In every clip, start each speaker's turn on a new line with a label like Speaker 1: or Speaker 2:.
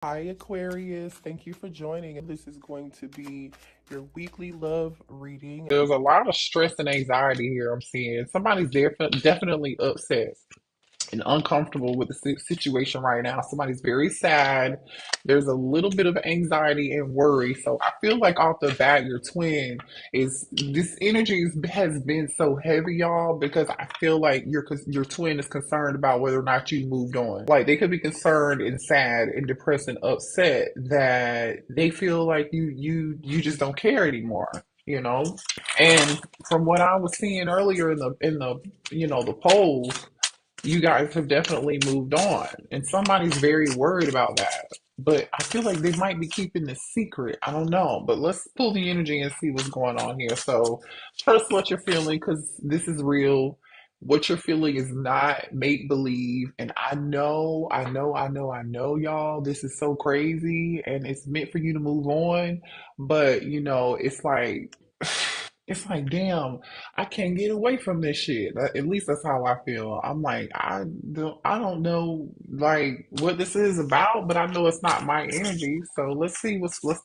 Speaker 1: Hi, Aquarius. Thank you for joining. This is going to be your weekly love reading. There's a lot of stress and anxiety here. I'm seeing somebody's definitely upset and uncomfortable with the situation right now. Somebody's very sad. There's a little bit of anxiety and worry. So I feel like off the bat, your twin is this energy has been so heavy, y'all, because I feel like your twin is concerned about whether or not you moved on. Like they could be concerned and sad and depressed and upset that they feel like you just don't care anymore. And from what I was seeing earlier in the the polls, you guys have definitely moved on, and somebody's very worried about that. But I feel like they might be keeping this secret. I don't know, but let's pull the energy and see what's going on here. So, trust what you're feeling because this is real. What you're feeling is not make believe. And I know, y'all, this is so crazy and it's meant for you to move on. But, it's like, damn, I can't get away from this shit. At least that's how I feel. I'm like, I don't know like what this is about, but I know it's not my energy. So let's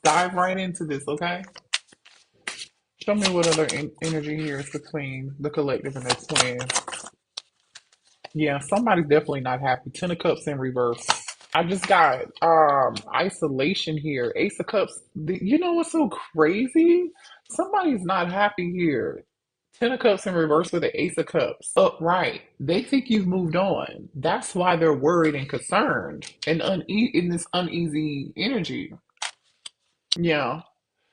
Speaker 1: dive right into this, okay? Show me what other energy here is between the collective and the twin. Yeah, somebody's definitely not happy. Ten of Cups in reverse. I just got isolation here. Ace of Cups. You know what's so crazy? Somebody's not happy here. Ten of Cups in reverse with the Ace of Cups upright. They think you've moved on. That's why they're worried and concerned and in this uneasy energy. Yeah.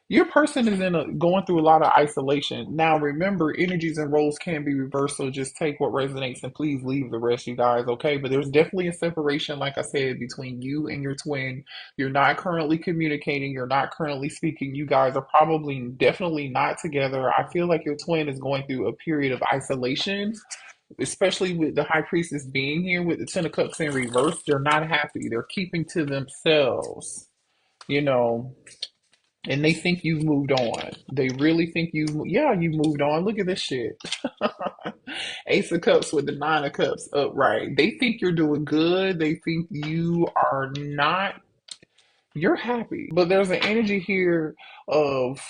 Speaker 1: Your person is going through a lot of isolation. Now, remember, energies and roles can be reversed, so just take what resonates and please leave the rest, you guys, okay? But there's definitely a separation, like I said, between you and your twin. You're not currently communicating, you're not currently speaking. You guys are probably definitely not together. I feel like your twin is going through a period of isolation, especially with the high priestess being here with the Ten of Cups in reverse. They're not happy, they're keeping to themselves, you know. And they think you've moved on. They really think yeah, you moved on. Look at this shit. Ace of Cups with the Nine of Cups upright. They think you're doing good. They think you are not, you're happy. But there's an energy here of,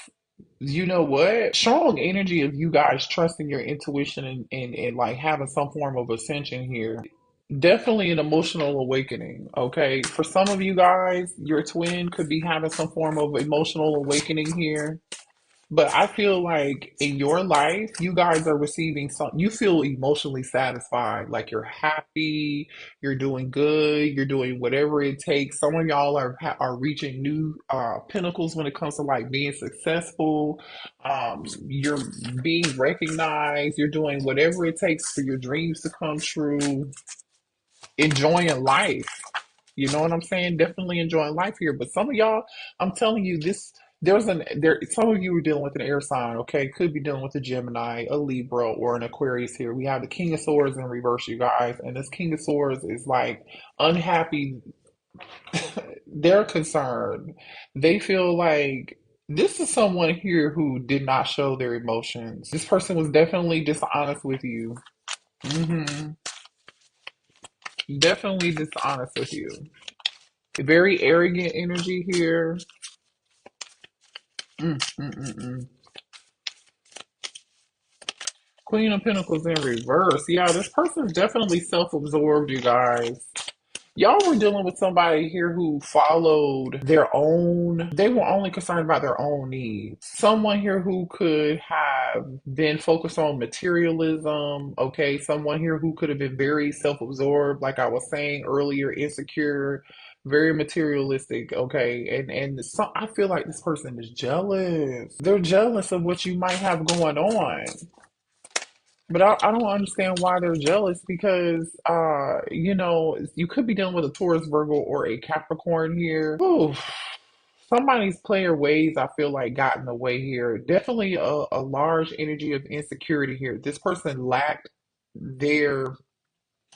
Speaker 1: you know what? Strong energy of you guys trusting your intuition and like having some form of ascension here. Definitely an emotional awakening, okay? For some of you guys, your twin could be having some form of emotional awakening here. But I feel like in your life, you guys are receiving you feel emotionally satisfied, like you're happy, you're doing good, you're doing whatever it takes. Some of y'all are reaching new pinnacles when it comes to like being successful. You're being recognized, you're doing whatever it takes for your dreams to come true, enjoying life. You know what I'm saying? Definitely enjoying life here. But some of y'all, I'm telling you, some of you are dealing with an air sign, okay? Could be dealing with a Gemini, a Libra, or an Aquarius here. We have the King of Swords in reverse, you guys. And this King of Swords is like unhappy. They're concerned. They feel like this is someone here who did not show their emotions. This person was definitely dishonest with you. hmm Definitely dishonest with you. Very arrogant energy here. Mm, mm, mm, mm. Queen of Pentacles in reverse. Yeah, this person's definitely self-absorbed, you guys. Y'all were dealing with somebody here who followed they were only concerned about their own needs. Someone here who could have been focused on materialism, okay? Someone here who could have been very self-absorbed, like I was saying earlier, insecure, very materialistic, okay? I feel like this person is jealous. They're jealous of what you might have going on. But I don't understand why they're jealous because, you could be dealing with a Taurus, Virgo, or a Capricorn here. Ooh, somebody's player ways, I feel like, got in the way here. Definitely a large energy of insecurity here. This person lacked their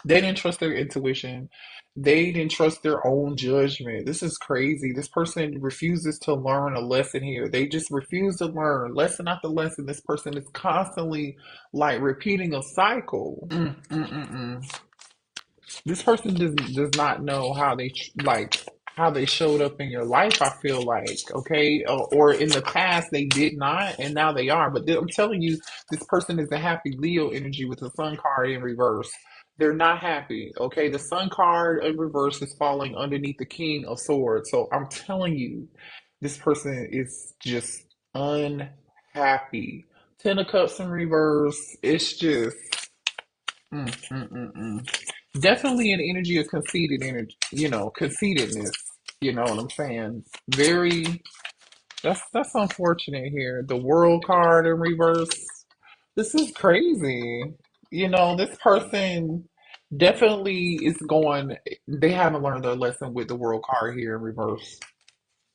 Speaker 1: they didn't trust their intuition. They didn't trust their own judgment. This is crazy. This person refuses to learn a lesson here. They just refuse to learn lesson after lesson. This person is constantly like repeating a cycle. This person does not know how they like. how they showed up in your life, I feel like, okay, or in the past they did not, and now they are. But I'm telling you, this person is a happy Leo energy with the Sun card in reverse. They're not happy, okay? The Sun card in reverse is falling underneath the King of Swords. So I'm telling you, this person is just unhappy. Ten of Cups in reverse, it's just Mm, mm, mm, definitely an energy of conceited energy, conceitedness. You know what I'm saying? Very. That's unfortunate here. The World card in reverse. This is crazy. This person definitely is going. They haven't learned their lesson with the World card here in reverse.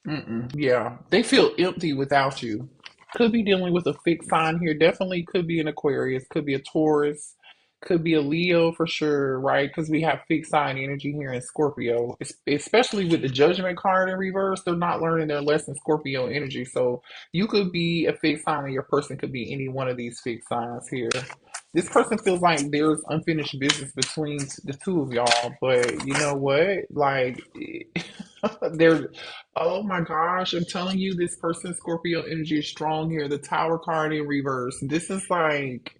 Speaker 1: Mm-mm. Yeah, they feel empty without you. Could be dealing with a fixed sign here. Definitely could be an Aquarius, could be a Taurus, could be a Leo for sure, right? Because we have fixed sign energy here in Scorpio, especially with the Judgment card in reverse. They're not learning their lesson, Scorpio energy. So you could be a fixed sign, and your person could be any one of these fixed signs here. This person feels like there's unfinished business between the two of y'all, but you know what? Like, they're oh my gosh, I'm telling you, this person's Scorpio energy is strong here. The Tower card in reverse. This is like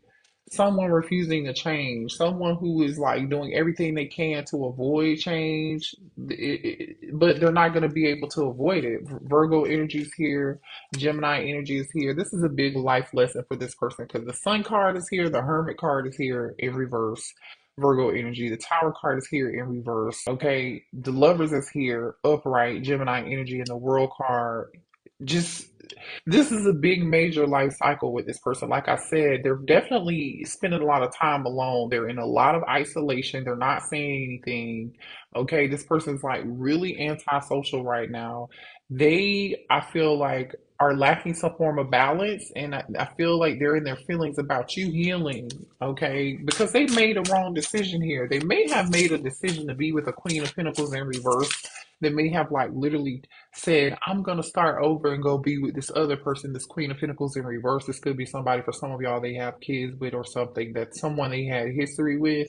Speaker 1: someone refusing to change, someone who is like doing everything they can to avoid change, but they're not going to be able to avoid it. Virgo energy is here, Gemini energy is here. This is a big life lesson for this person because the Sun card is here, the Hermit card is here in reverse. Virgo energy. The Tower card is here in reverse. Okay. The Lovers is here, upright, Gemini energy, and the World card. Just this is a big major life cycle with this person. Like I said, they're definitely spending a lot of time alone. They're in a lot of isolation. They're not saying anything. Okay, this person's like really antisocial right now. I feel like, are lacking some form of balance, and I feel like they're in their feelings about you healing. Okay, because they made a wrong decision here. They may have made a decision to be with a Queen of Pentacles in reverse. They may have like literally said, I'm gonna start over and go be with this other person, this Queen of Pentacles in reverse. This could be somebody for some of y'all they have kids with or something, that's someone they had history with.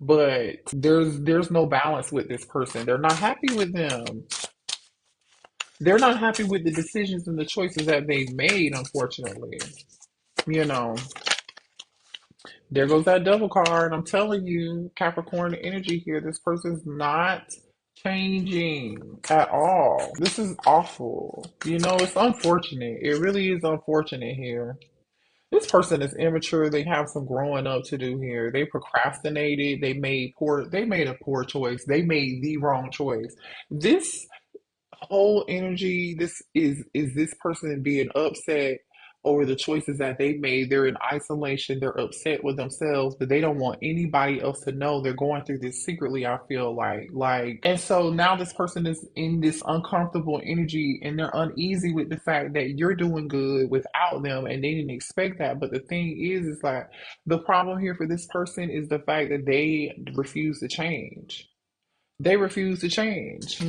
Speaker 1: But there's no balance with this person. They're not happy with them. They're not happy with the decisions and the choices that they've made, unfortunately. You know, there goes that double card. I'm telling you, Capricorn energy here. This person's not changing at all. This is awful. It's unfortunate. It really is unfortunate here. This person is immature. They have some growing up to do here. They procrastinated. They made a poor choice. They made the wrong choice. This whole energy, this is this person being upset over the choices that they made. They're in isolation, they're upset with themselves, but they don't want anybody else to know they're going through this secretly. I feel like and so now this person is in this uncomfortable energy, and they're uneasy with the fact that you're doing good without them, and they didn't expect that. But the thing is like, the problem here for this person is the fact that they refuse to change. They refuse to change.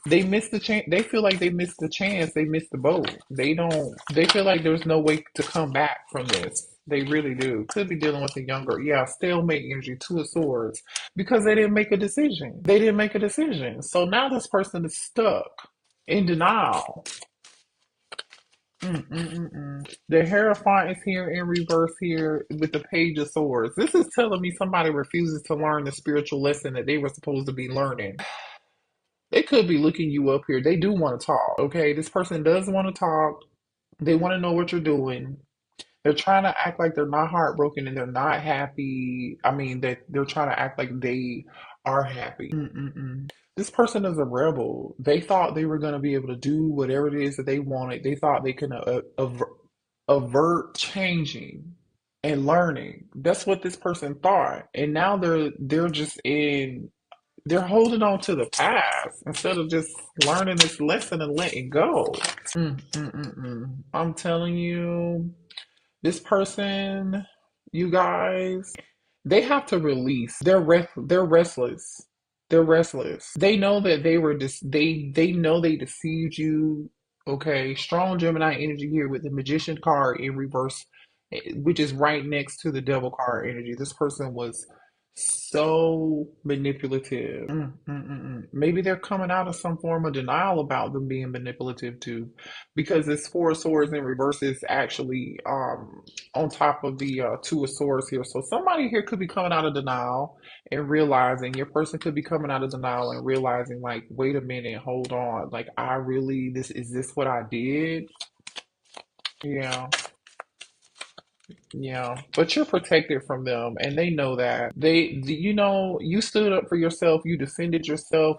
Speaker 1: They missed the chance. They feel like they missed the chance. They missed the boat. They don't. They feel like there's no way to come back from this. They really do. Could be dealing with a younger, yeah, stalemate energy, Two of Swords, because they didn't make a decision. They didn't make a decision. So now this person is stuck in denial. The Hierophant is here in reverse here with the Page of Swords. This is telling me somebody refuses to learn the spiritual lesson that they were supposed to be learning. They could be looking you up here. They do want to talk. Okay, this person does want to talk. They want to know what you're doing. They're trying to act like they're not heartbroken and they're not happy. I mean, that they're trying to act like they are happy. This person is a rebel. They thought they were going to be able to do whatever it is that they wanted. They thought they could avert changing and learning. That's what this person thought. And now they're just in they're holding on to the past instead of just learning this lesson and letting go. I'm telling you, this person, you guys, they have to release. They're restless. They're restless. They know that they know they deceived you. Okay, strong Gemini energy here with the Magician card in reverse, which is right next to the Devil card energy. This person was So manipulative. Maybe they're coming out of some form of denial about them being manipulative too, because this Four of Swords in reverse is actually on top of the Two of Swords here. So somebody here could be coming out of denial and realizing your person could be coming out of denial and realizing like, wait a minute, hold on, like I really this what I did? Yeah. Yeah, but you're protected from them, and they know that. You stood up for yourself. You defended yourself.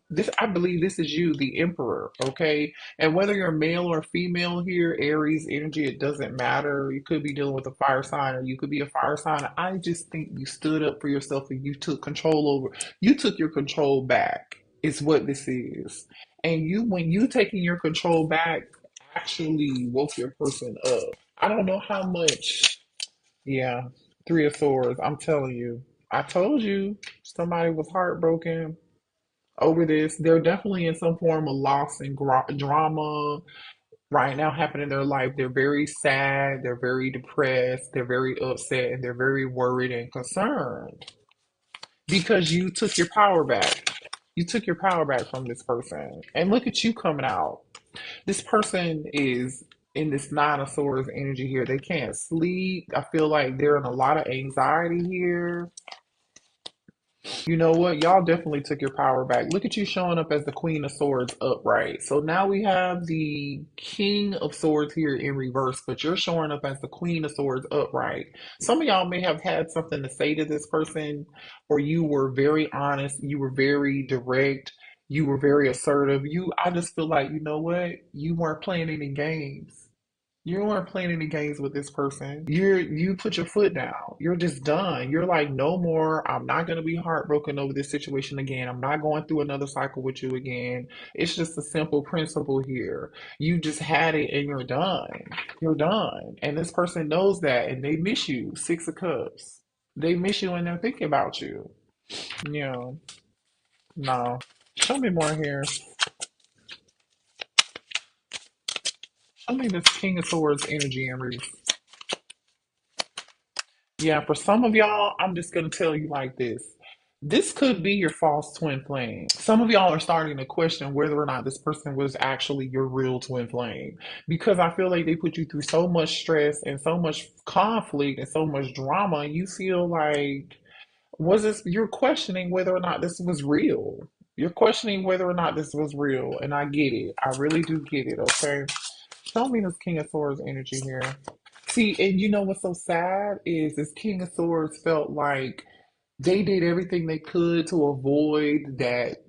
Speaker 1: This, I believe this is you, the emperor, okay? And whether you're male or female here, Aries energy, it doesn't matter. You could be dealing with a fire sign, or you could be a fire sign. I just think you stood up for yourself and you took control you took your control back, is what this is. And when you taking your control back, actually woke your person up. I don't know how much. Yeah, Three of Swords. I'm telling you. I told you somebody was heartbroken over this. They're definitely in some form of loss and drama right now happening in their life. They're very sad. They're very depressed. They're very upset, and they're very worried and concerned because you took your power back. You took your power back from this person. And look at you coming out. This person is in this Nine of Swords energy here. They can't sleep. I feel like they're in a lot of anxiety here. You know what? Y'all definitely took your power back. Look at you showing up as the Queen of Swords upright. So now we have the King of Swords here in reverse, but you're showing up as the Queen of Swords upright. Some of y'all may have had something to say to this person, or you were very honest, you were very direct, you were very assertive. I just feel like, you know what? You weren't playing any games. You weren't playing any games with this person. You put your foot down. You're just done. You're like, no more. I'm not gonna be heartbroken over this situation again. I'm not going through another cycle with you again. It's just a simple principle here. You just had it and you're done. You're done. And this person knows that and they miss you. Six of Cups. They miss you and they're thinking about you. Yeah. No. Show me more here. Show me this King of Swords energy and yeah, for some of y'all, I'm just going to tell you like this. This could be your false twin flame. Some of y'all are starting to question whether or not this person was actually your real twin flame because I feel like they put you through so much stress and so much conflict and so much drama. You feel like, you're questioning whether or not this was real. You're questioning whether or not this was real. And I get it. I really do get it, okay? Show me this King of Swords energy here. See, and you know what's so sad is this King of Swords felt like they did everything they could to avoid that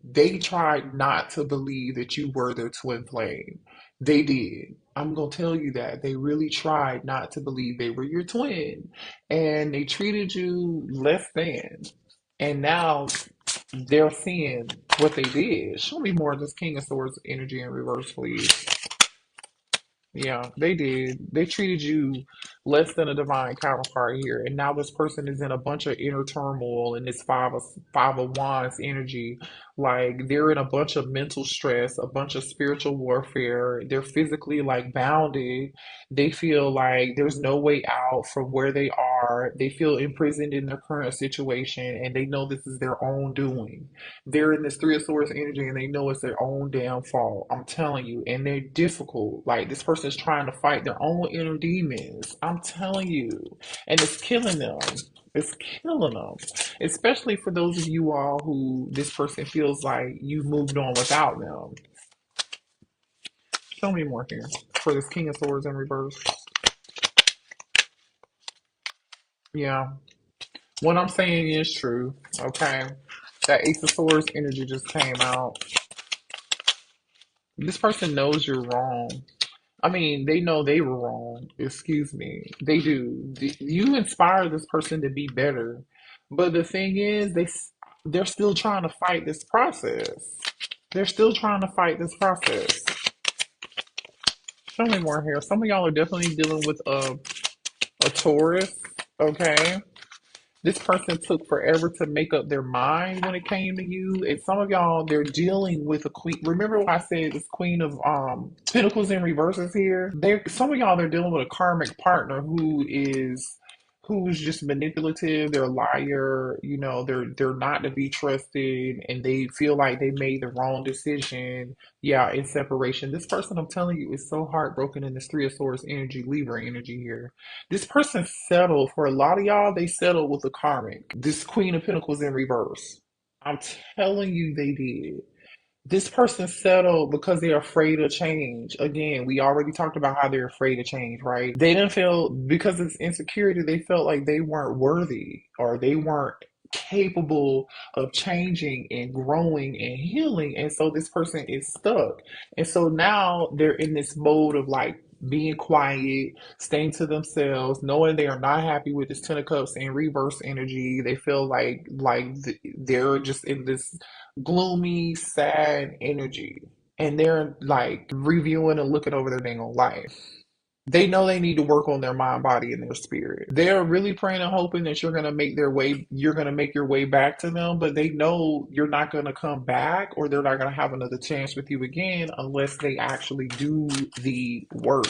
Speaker 1: they tried not to believe that you were their twin flame. They did. I'm gonna tell you that. They really tried not to believe they were your twin. And they treated you less than. And now they're seeing what they did. Show me more of this King of Swords energy in reverse, please. Yeah, they did. They treated you less than a divine counterpart here, and now this person is in a bunch of inner turmoil in this five of wands energy. Like they're in a bunch of mental stress, a bunch of spiritual warfare. They're physically like bounded. They feel like there's no way out from where they are. They feel imprisoned in their current situation, and they know this is their own doing. They're in this Three of Swords energy and they know it's their own damn fault. I'm telling you. And they're difficult. Like this person's trying to fight their own inner demons. I'm telling you. And it's killing them. It's killing them. Especially for those of you all who this person feels like you've moved on without them. Show me more here for this King of Swords in reverse. Yeah. What I'm saying is true. Okay. That Ace of Swords energy just came out. This person knows you're wrong. I mean, they know they were wrong. Excuse me. They do. You inspire this person to be better. But the thing is, they're still trying to fight this process. They're still trying to fight this process. Show me more here. Some of y'all are definitely dealing with a Taurus, okay? This person took forever to make up their mind when it came to you. And some of y'all, they're dealing with a queen. Remember when I said this Queen of Pentacles in reverses here? Some of y'all, they're dealing with a karmic partner who is who's just manipulative, they're a liar, you know, they're not to be trusted and they feel like they made the wrong decision. Yeah, in separation. This person I'm telling you is so heartbroken in this Three of Swords energy, Libra energy here. This person settled for a lot of y'all, they settled with the karmic. This Queen of Pentacles in reverse. I'm telling you they did. This person settled because they're afraid of change. Again, we already talked about how they're afraid of change, right? They didn't feel, because it's insecurity, they felt like they weren't worthy or they weren't capable of changing and growing and healing. And so this person is stuck. And so now they're in this mode of like being quiet, staying to themselves, knowing they are not happy with this Ten of Cups in reverse energy. They feel like they're just in this gloomy, sad energy. And they're like reviewing and looking over their dang on life. They know they need to work on their mind, body, and their spirit. They're really praying and hoping that you're gonna make your way back to them, but they know you're not gonna come back or they're not gonna have another chance with you again unless they actually do the work.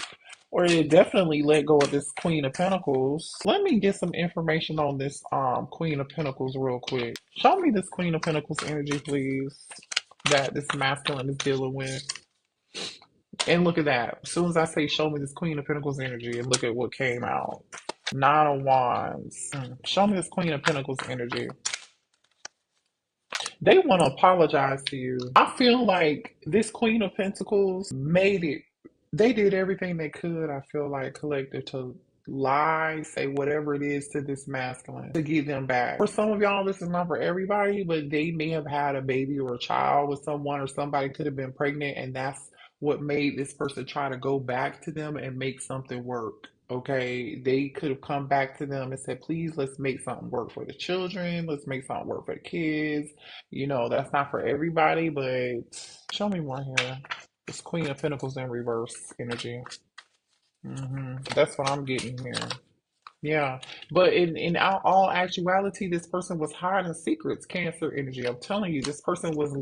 Speaker 1: Or they definitely let go of this Queen of Pentacles. Let me get some information on this Queen of Pentacles real quick. Show me this Queen of Pentacles energy, please, that this masculine is dealing with. And look at that. As soon as I say show me this Queen of Pentacles energy, and look at what came out. Nine of Wands. Show me this Queen of Pentacles energy. They want to apologize to you. I feel like this Queen of Pentacles made it. They did everything they could, I feel like, collective, to lie, say whatever it is to this masculine to get them back. For some of y'all, this is not for everybody, but they may have had a baby or a child with someone, or somebody could have been pregnant, and that's what made this person try to go back to them and make something work. Okay, they could have come back to them and said, please, let's make something work for the children. Let's make something work for the kids. You know, that's not for everybody, but show me more here. This Queen of Pentacles in reverse energy. That's what I'm getting here. Yeah, but in all actuality, this person was hiding secrets. Cancer energy. I'm telling you, this person was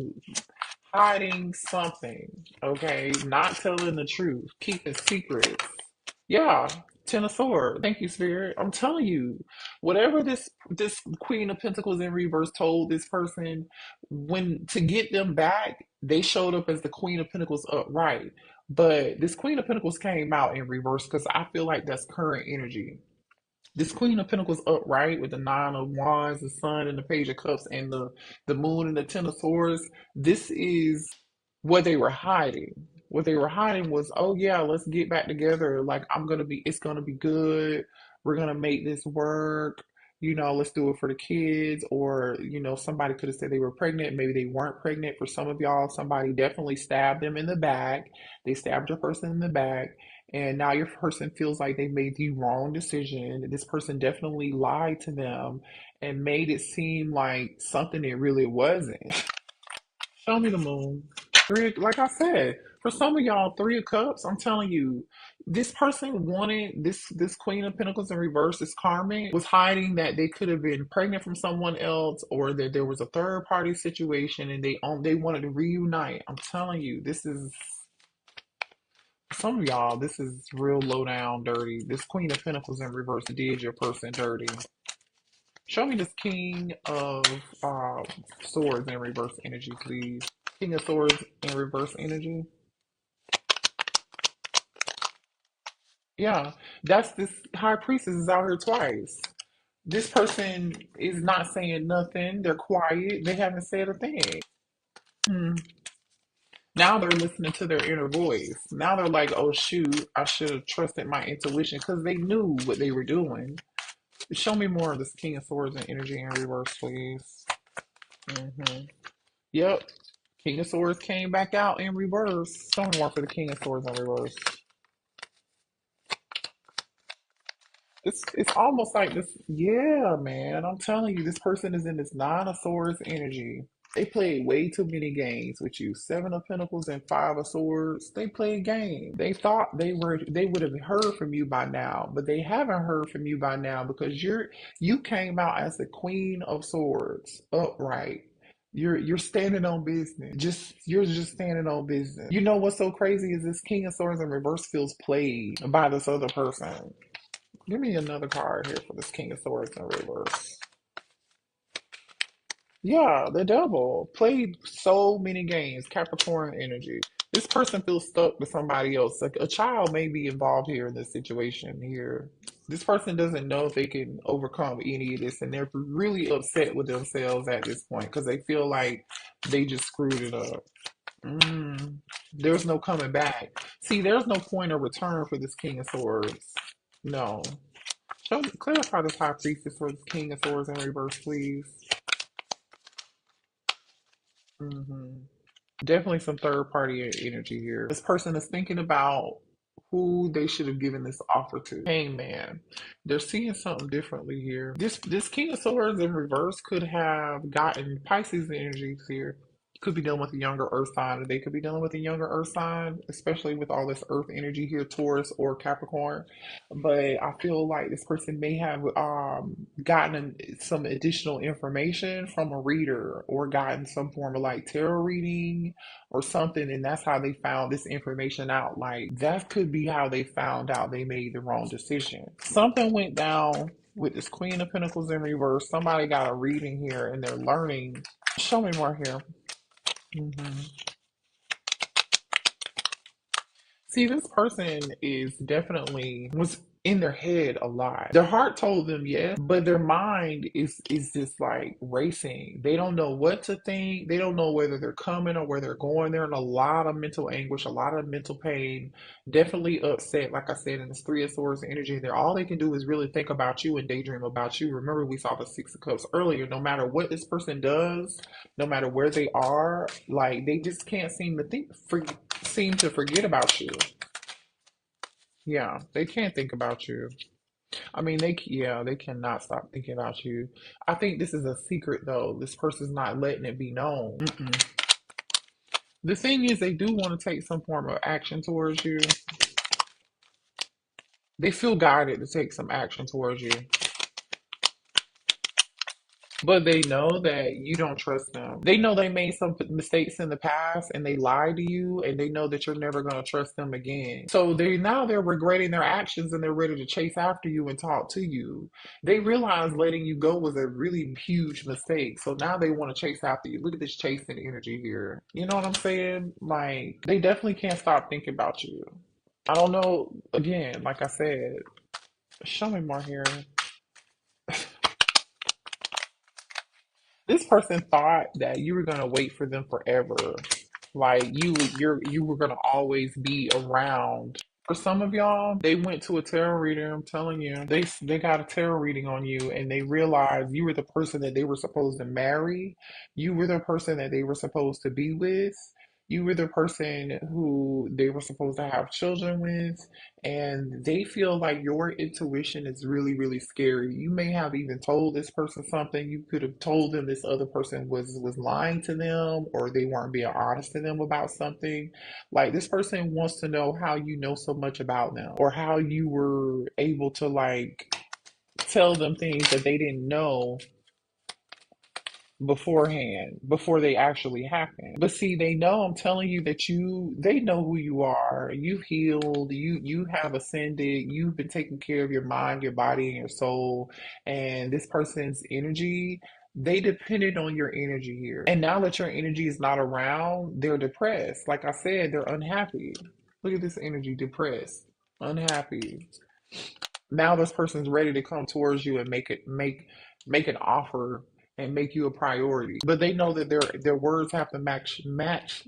Speaker 1: hiding something. Okay, not telling the truth, keeping secrets. Yeah, Ten of Swords. Thank you, Spirit. I'm telling you, whatever this Queen of Pentacles in reverse told this person, when to get them back, they showed up as the Queen of Pentacles upright. But this Queen of Pentacles came out in reverse because I feel like that's current energy. This Queen of Pentacles upright with the Nine of Wands, the Sun, and the Page of Cups, and the Moon and the Ten of Swords. This is what they were hiding. What they were hiding was, oh yeah, let's get back together. Like it's gonna be good. We're gonna make this work. You know, let's do it for the kids. Or, you know, somebody could have said they were pregnant. Maybe they weren't pregnant. For some of y'all, somebody definitely stabbed them in the back. They stabbed your person in the back, and now your person feels like they made the wrong decision. This person definitely lied to them and made it seem like something it really wasn't. Show me the moon. Three, like I said, for some of y'all, Three of Cups. I'm telling you, this person wanted this Queen of Pentacles in reverse. This karmic was hiding that they could have been pregnant from someone else, or that there was a third party situation, and they wanted to reunite. I'm telling you, this is, some of y'all, this is real low down dirty. This Queen of Pentacles in reverse did your person dirty. Show me this King of Swords in reverse energy, please. King of Swords in reverse energy. Yeah, that's this High Priestess is out here twice. This person is not saying nothing. They're quiet. They haven't said a thing. Hmm. Now they're listening to their inner voice. Now they're like, oh shoot, I should have trusted my intuition, because they knew what they were doing. Show me more of this King of Swords and energy in reverse, please. Yep. King of Swords came back out in reverse. Show me more for the King of Swords in reverse. It's almost like this. Yeah, man. I'm telling you, this person is in this Nine of Swords energy. They played way too many games with you. Seven of Pentacles and Five of Swords. They played games. They thought they would have heard from you by now, but they haven't heard from you by now because you came out as the Queen of Swords, upright. You're standing on business. You're just standing on business. You know what's so crazy is this King of Swords in reverse feels played by this other person. Give me another card here for this King of Swords in reverse. Yeah, the devil played so many games, Capricorn energy. This person feels stuck with somebody else. Like a child may be involved here in this situation here. This person doesn't know if they can overcome any of this, and they're really upset with themselves at this point because they feel like they just screwed it up. Mm, there's no coming back. See, there's no point of return for this King of Swords. No. Clarify this High Priestess for this King of Swords in reverse, please. Hmm. Definitely some third party energy here. This person is thinking about who they should have given this offer to. Hangman. They're seeing something differently here. This King of Swords in reverse could have gotten Pisces energies here. Could be dealing with a younger earth sign, or they could be dealing with a younger earth sign, especially with all this earth energy here, Taurus or Capricorn. But I feel like this person may have gotten some additional information from a reader or gotten some form of like tarot reading or something, and that's how they found this information out. Like that could be how they found out they made the wrong decision. Something went down with this Queen of Pentacles in reverse. Somebody got a reading here and they're learning. Show me more here. Hmm. See, this person is definitely was in their head a lot. Their heart told them yes, but their mind is just like racing. They don't know what to think. They don't know whether they're coming or where they're going. They're in a lot of mental anguish, a lot of mental pain, definitely upset. Like I said, in this Three of Swords energy, there all they can do is really think about you and daydream about you. Remember, we saw the Six of Cups earlier. No matter what this person does, no matter where they are, like they just can't seem to seem to forget about you. Yeah, they can't think about you. I mean, yeah, they cannot stop thinking about you. I think this is a secret though. This person's not letting it be known. Mm-mm. The thing is, they do want to take some form of action towards you. They feel guided to take some action towards you. But they know that you don't trust them. They know they made some mistakes in the past and they lied to you and they know that you're never going to trust them again. So they're regretting their actions and they're ready to chase after you and talk to you. They realize letting you go was a really huge mistake. So now they want to chase after you. Look at this chasing energy here. You know what I'm saying? Like they definitely can't stop thinking about you. I don't know. Again, like I said, show me more here. This person thought that you were gonna wait for them forever. Like you were gonna always be around. For some of y'all, they went to a tarot reader. I'm telling you, they got a tarot reading on you, and they realized you were the person that they were supposed to marry. You were the person that they were supposed to be with. You were the person who they were supposed to have children with, and they feel like your intuition is really, really scary. You may have even told this person something. You could have told them this other person was lying to them, or they weren't being honest to them about something. Like this person wants to know how you know so much about them, or how you were able to like tell them things that they didn't know beforehand, before they actually happen. But see, they know, I'm telling you, that they know who you are. You've healed, you have ascended, you've been taking care of your mind, your body, and your soul. And this person's energy, they depended on your energy here. And now that your energy is not around, they're depressed. Like I said, they're unhappy. Look at this energy, depressed, unhappy. Now this person's ready to come towards you and make an offer and make you a priority. But they know that their words have to match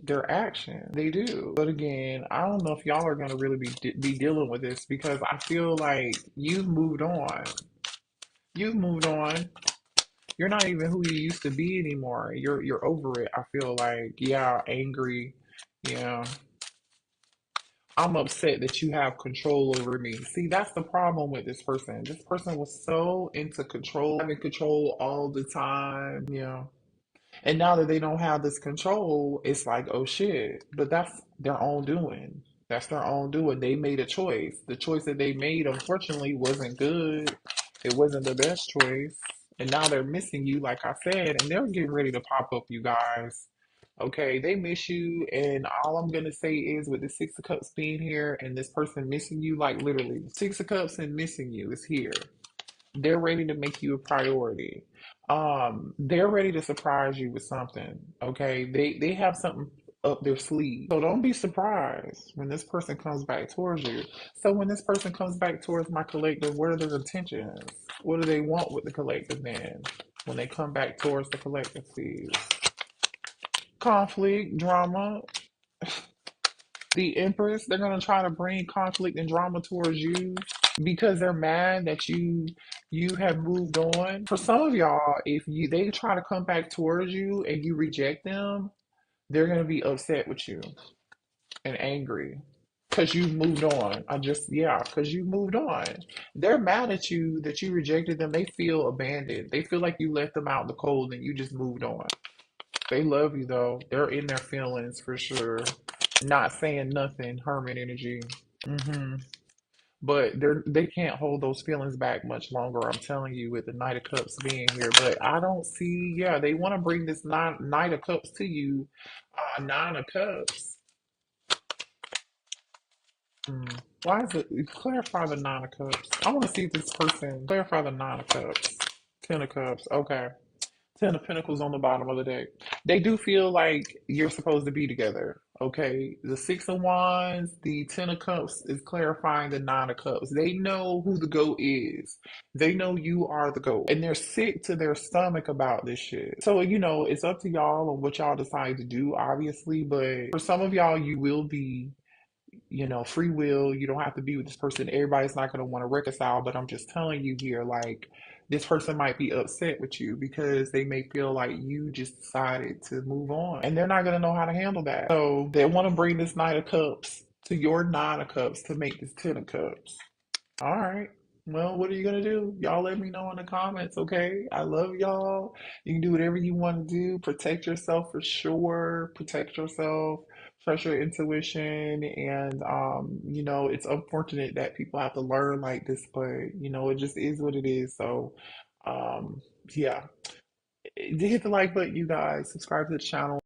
Speaker 1: their action. They do. But again, I don't know if y'all are gonna really be dealing with this because I feel like you've moved on. You've moved on. You're not even who you used to be anymore. You're over it. I feel like, yeah, angry. Yeah. I'm upset that you have control over me. See, that's the problem with this person. This person was so into control, having control all the time. Yeah. And now that they don't have this control, it's like, oh shit. But that's their own doing. That's their own doing. They made a choice. The choice that they made, unfortunately, wasn't good. It wasn't the best choice. And now they're missing you, like I said, and they're getting ready to pop up, you guys. Okay, they miss you, and all I'm gonna say is with the Six of Cups being here and this person missing you, like literally, Six of Cups and missing you is here. They're ready to make you a priority. They're ready to surprise you with something. Okay, they have something up their sleeve. So don't be surprised when this person comes back towards you. So when this person comes back towards my collective, what are their intentions? What do they want with the collective then? When they come back towards the collective, please. Conflict, drama, the Empress, they're gonna try to bring conflict and drama towards you because they're mad that you have moved on. For some of y'all, if you they try to come back towards you and you reject them, they're gonna be upset with you and angry because you moved on. Because you moved on. They're mad at you that you rejected them. They feel abandoned. They feel like you left them out in the cold and you just moved on. They love you though. They're in their feelings for sure. Not saying nothing, Hermit energy. hmm But they can't hold those feelings back much longer. I'm telling you, with the Knight of Cups being here. But I don't see. Yeah, they want to bring this Knight of Cups to you. Nine of Cups. Mm. Why is it? Clarify the Nine of Cups. I want to see if this person clarify the Nine of Cups. Ten of Cups. Okay. Ten of Pentacles on the bottom of the deck. They do feel like you're supposed to be together. Okay. The Six of Wands, the Ten of Cups is clarifying the Nine of Cups. They know who the GOAT is. They know you are the GOAT. And they're sick to their stomach about this shit. So, it's up to y'all on what y'all decide to do, obviously. But for some of y'all, you will be free will. You don't have to be with this person. Everybody's not going to want to reconcile, but I'm just telling you here, like, this person might be upset with you because they may feel like you just decided to move on and they're not going to know how to handle that. So they want to bring this Knight of Cups to your Nine of Cups to make this Ten of Cups. All right. Well, what are you gonna do? Y'all let me know in the comments, okay? I love y'all. You can do whatever you want to do. Protect yourself for sure. Protect yourself. Trust your intuition. And it's unfortunate that people have to learn like this, but it just is what it is. So um yeah. Hit the like button, you guys. Subscribe to the channel.